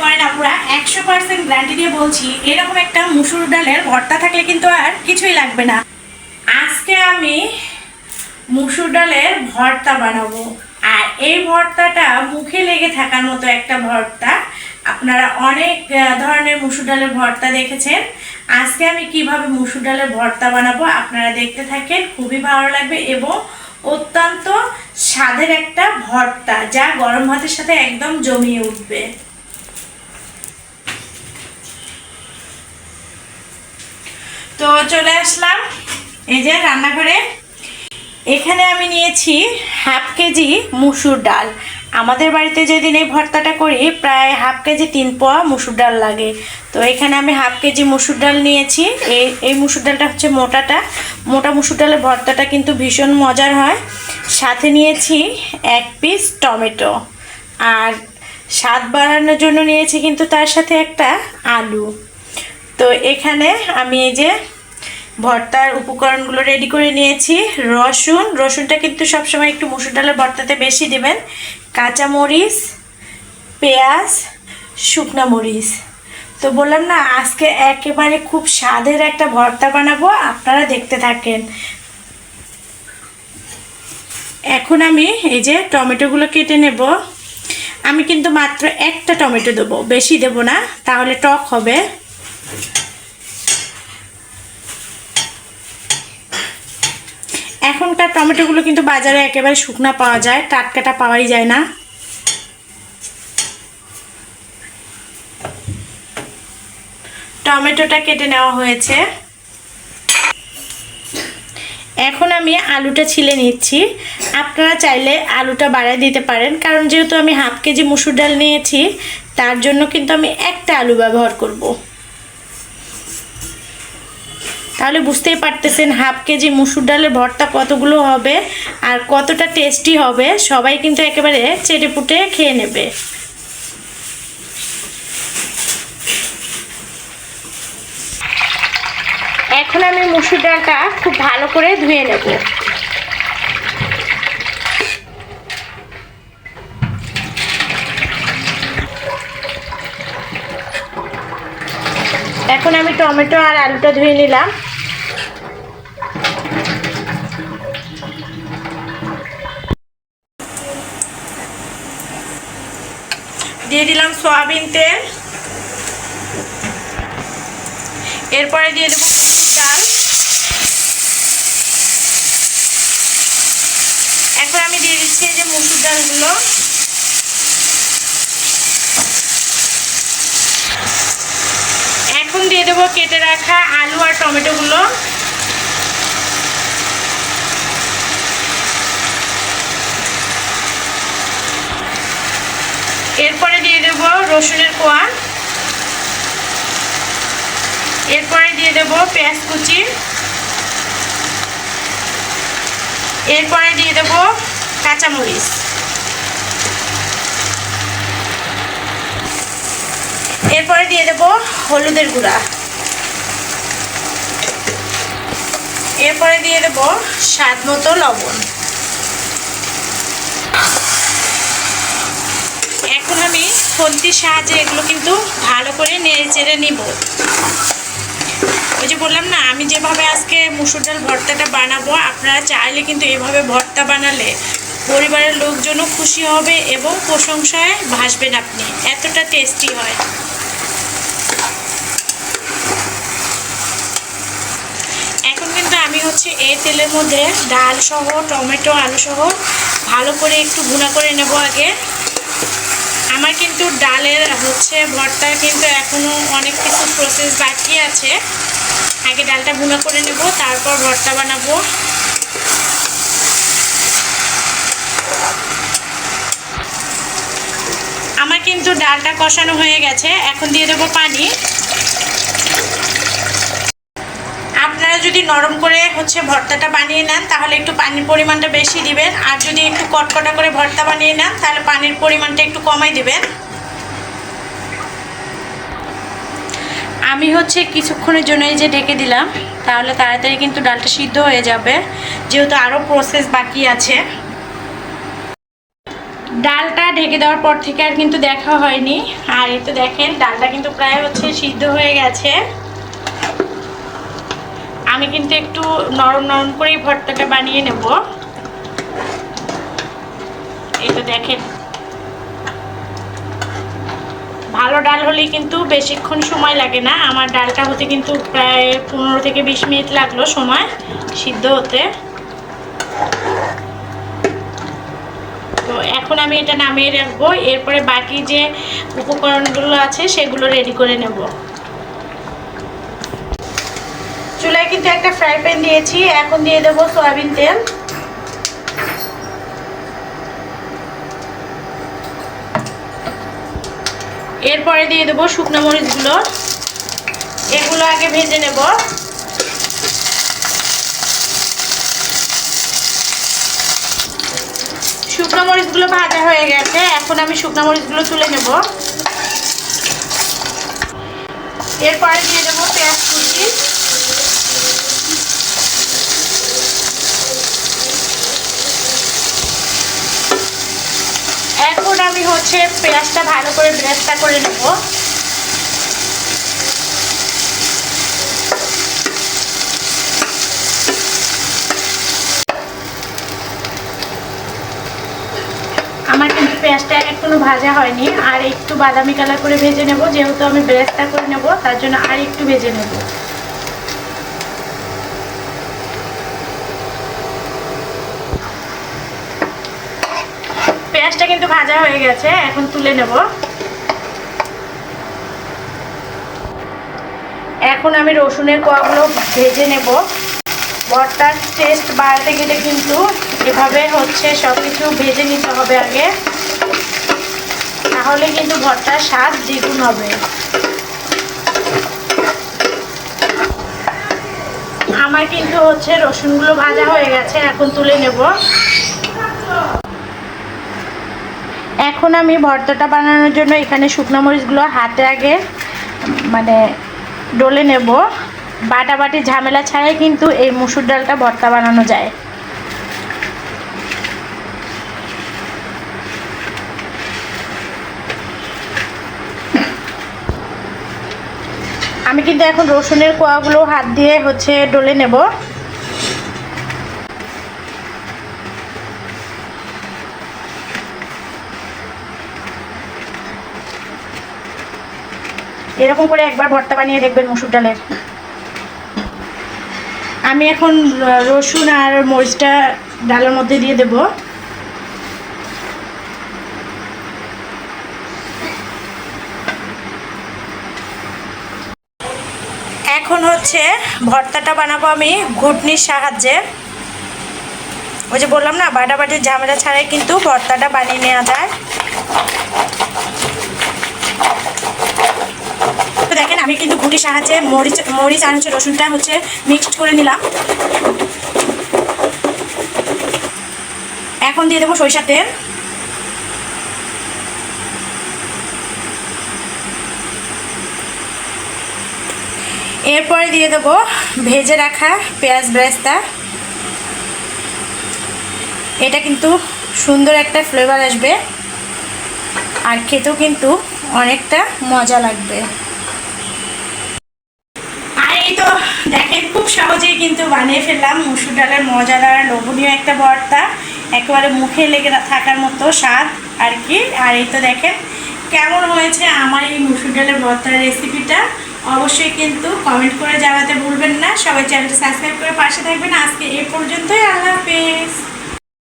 করেন আপুরা, 100% গ্যারান্টি দিয়ে বলছি, এরকম একটা মুসুর ডালের ভর্তা থাকলে কিন্তু আর কিছুই লাগবে না। আজকে আমি মুসুর ডালের ভর্তা বানাবো, আর এই ভর্তাটা মুখে লেগে থাকার মতো একটা ভর্তা। আপনারা অনেক ধরনের মুসুর ডালের ভর্তা দেখেছেন। আজকে আমি কিভাবে মুসুর ডালের ভর্তা বানাবো আপনারা দেখতে থাকেন, খুবই ভালো লাগবে এবং অত্যন্ত স্বাদের একটা ভর্তা, যা গরম ভাতের সাথে একদম জমিয়ে উঠবে। তো চলে আসলাম এই যে রান্নাঘরে। এখানে আমি নিয়েছি হাফ কেজি মুসুর ডাল। আমাদের বাড়িতে যেদিন এই ভর্তাটা করি প্রায় হাফ কেজি 3 পোয়া মুসুর ডাল লাগে। তো এখানে আমি হাফ কেজি মুসুর ডাল নিয়েছি। এই মুসুর ডালটা হচ্ছে মোটা মুসুর ডালের ভর্তাটা কিন্তু ভীষণ মজার হয়। সাথে নিয়েছি 1 পিস টমেটো, আর স্বাদ বাড়ানোর জন্য নিয়েছি কিন্তু তার সাথে একটা আলু। তো এখানে আমি এই যে ভর্তার উপকরণগুলো রেডি করে নিয়েছি। রসুনটা কিন্তু সবসময় একটু মুসুর ডালের ভর্তাতে বেশি দিবেন। কাঁচামরিচ, পেঁয়াজ, শুকনা মরিচ। তো বললাম না, আজকে একেবারে খুব স্বাদের একটা ভর্তা বানাবো, আপনারা দেখতে থাকেন। এখন আমি এই যে টমেটোগুলো কেটে নেব। আমি কিন্তু মাত্র একটা টমেটো দেবো, বেশি দেব না, তাহলে টক হবে। এখনকার টমেটোগুলো কিন্তু বাজারে একেবারে শুকনা পাওয়া যায়, টাটকাটা পাওয়াই যায় না। টমেটোটা কেটে নেওয়া হয়েছে। এখন আমি আলুটা ছিলে নিচ্ছি। আপনারা চাইলে আলুটা বাড়ায় দিতে পারেন, কারণ যেহেতু আমি হাফ কেজি মুসুর ডাল নিয়েছি তার জন্য কিন্তু আমি একটা আলু ব্যবহার করব। তাহলে বুঝতেই পারতেছেন হাফ কেজি মুসুর ডালের ভর্তা কতগুলো হবে আর কতটা টেস্টি হবে। সবাই কিন্তু একেবারে চেটেপুটে খেয়ে নেবে। এখন আমি মুসুর ডালটা খুব ভালো করে ধুয়ে নেব। এখন আমি টমেটো আর আলুটা ধুয়ে নিলাম। দিয়ে দিলাম সয়াবিন তেল, এরপরে দিয়ে দেবো মুসুর ডাল। এখন আমি দিয়ে দিচ্ছি এই যে মুসুর ডালগুলো। এখন দিয়ে দেবো কেটে রাখা আলু আর টমেটোগুলো। এরপরে দিয়ে দেবো রসুনের কোয়া। এরপরে দিয়ে দেবো পেঁয়াজ কুচি। এরপরে দিয়ে দেবো কাঁচামরিচ। এরপরে দিয়ে দেবো হলুদের গুঁড়া। এরপরে দিয়ে দেবো স্বাদ মতো লবণ। এখন আমি খুন্তির সাহায্যে এগুলো কিন্তু ভালো করে নেড়ে চেড়ে নিব। ওই যে বললাম না, আমি যেভাবে আজকে মুসুর ডাল ভর্তাটা বানাবো, আপনারা চাইলে কিন্তু এভাবে ভর্তা বানালে পরিবারের লোকজনও খুশি হবে এবং প্রশংসায় ভাসবেন আপনি, এতটা টেস্টি হয়। এখন কিন্তু আমি হচ্ছে এই তেলের মধ্যে ডাল সহ টমেটো আলু সহ ভালো করে একটু ভুনা করে নেব আগে। আমার কিন্তু ডালের হচ্ছে ভর্তার কিন্তু এখনও অনেক কিছু প্রসেস বাকি আছে। আগে ডালটা ভুনা করে নেব, তারপর ভর্তা বানাবো। আমার কিন্তু ডালটা কষানো হয়ে গেছে, এখন দিয়ে দেবো পানি। আপনারা যদি নরম করে হচ্ছে ভর্তাটা বানিয়ে নেন তাহলে একটু পানির পরিমাণটা বেশি দিবেন, আর যদি একটু কটকটা করে ভর্তা বানিয়ে নেন তাহলে পানির পরিমাণটা একটু কমাই দিবেন। আমি হচ্ছে কিছুক্ষণের জন্য এই যে ঢেকে দিলাম, তাহলে তাড়াতাড়ি কিন্তু ডালটা সিদ্ধ হয়ে যাবে, যেহেতু আরও প্রসেস বাকি আছে। ডালটা ঢেকে দেওয়ার পর থেকে আর কিন্তু দেখা হয়নি। আর এই তো দেখেন ডালটা কিন্তু প্রায় হচ্ছে সিদ্ধ হয়ে গেছে। আমি কিন্তু একটু নরম নরম করেই ভর্তাটা বানিয়ে নেব। এই তো দেখেন, ভালো ডাল হলেই কিন্তু বেশিক্ষণ সময় লাগে না। আমার ডালটা হতে কিন্তু প্রায় 15 থেকে 20 মিনিট লাগলো সময় সিদ্ধ হতে। তো এখন আমি এটা নামিয়ে রাখবো, এরপরে বাকি যে উপকরণগুলো আছে সেগুলো রেডি করে নেব। চুলায় কিন্তু একটা ফ্রাই প্যান দিয়েছি, এখন দিয়ে দেবো সয়াবিন তেল। এরপরে দিয়ে দেবো শুকনো মরিচগুলো, এগুলো আগে ভেজে নেব। শুকনো মরিচগুলো ভাজা হয়ে গেছে, এখন আমি শুকনো মরিচগুলো তুলে নেব। এরপরে দিয়ে দেবো পেঁয়াজ কুচি, এখন আমি হচ্ছে পেঁয়াজটা ভালো করে ব্রেস্তা করে নেব। আমার কিন্তু পেঁয়াজটা এখনো ভাজা হয়নি, আর একটু বাদামি কালার করে ভেজে নেব, যেহেতু আমি ব্রেস্তা করে নেব তার জন্য আর একটু ভেজে নেব। পেঁয়াজটা কিন্তু ভাজা হয়ে গেছে, এখন তুলে নেব। এখন আমি রসুনের কোয়াগুলো ভেজে নেব। ভর্তার টেস্ট বাড়াতে গেলে কিন্তু এভাবে হচ্ছে সব কিছু ভেজে নিতে হবে আগে, তাহলে কিন্তু ভর্তার স্বাদ দ্বিগুণ হবে। আমার কিন্তু হচ্ছে রসুনগুলো ভাজা হয়ে গেছে, এখন তুলে নেব। এখন আমি ভর্তাটা বানানোর জন্য এখানে শুকনো মরিচগুলো হাতে আগে ডলে নেব। বাটাবাটি ঝামেলা ছাড়াই কিন্তু এই মসুর ডালটা ভর্তা বানানো যায়। আমি কিন্তু এখন রসুনের কোয়াগুলো হাত দিয়ে হচ্ছে ডলে নেব। এরকম করে একবার ভর্তা বানিয়ে দেখবেন মসুর ডালের। আমি এখন রসুন আর মরিচটা ডালের মধ্যে দিয়ে দেব। এখন হচ্ছে ভর্তাটা বানাবো আমি ঘুটনির সাহায্যে। ওই যে বললাম না, বাটাবাটির ঝামেলা ছাড়াই কিন্তু ভর্তাটা বানিয়ে নেওয়া যায়। দেখেন আমি কিন্তু ঘুটির সাহায্যে মরিচ আর হচ্ছে রসুনটা হচ্ছে মিক্সড করে নিলাম। এখন দিয়ে দেবো সরিষার তেল। এরপরে দিয়ে দেবো ভেজে রাখা পেঁয়াজ ব্রেস্তা। এটা কিন্তু সুন্দর একটা ফ্লেভার আসবে, আর খেতেও কিন্তু অনেকটা মজা লাগবে। আর এই তো দেখেন খুব সহজেই কিন্তু বানিয়ে ফেললাম মসুর ডালের মজাদার লোভনীয় একটা ভর্তা, একেবারে মুখে লেগে থাকার মতো স্বাদ আর কি। আর এই তো দেখেন কেমন হয়েছে আমার এই মসুর ডালের ভর্তার রেসিপিটা, অবশ্যই কিন্তু কমেন্ট করে জানাতে ভুলবেন না। সবাই চ্যানেলটা সাবস্ক্রাইব করে পাশে থাকবেন। আজকে এই পর্যন্তই, আল্লাহ হাফেজ।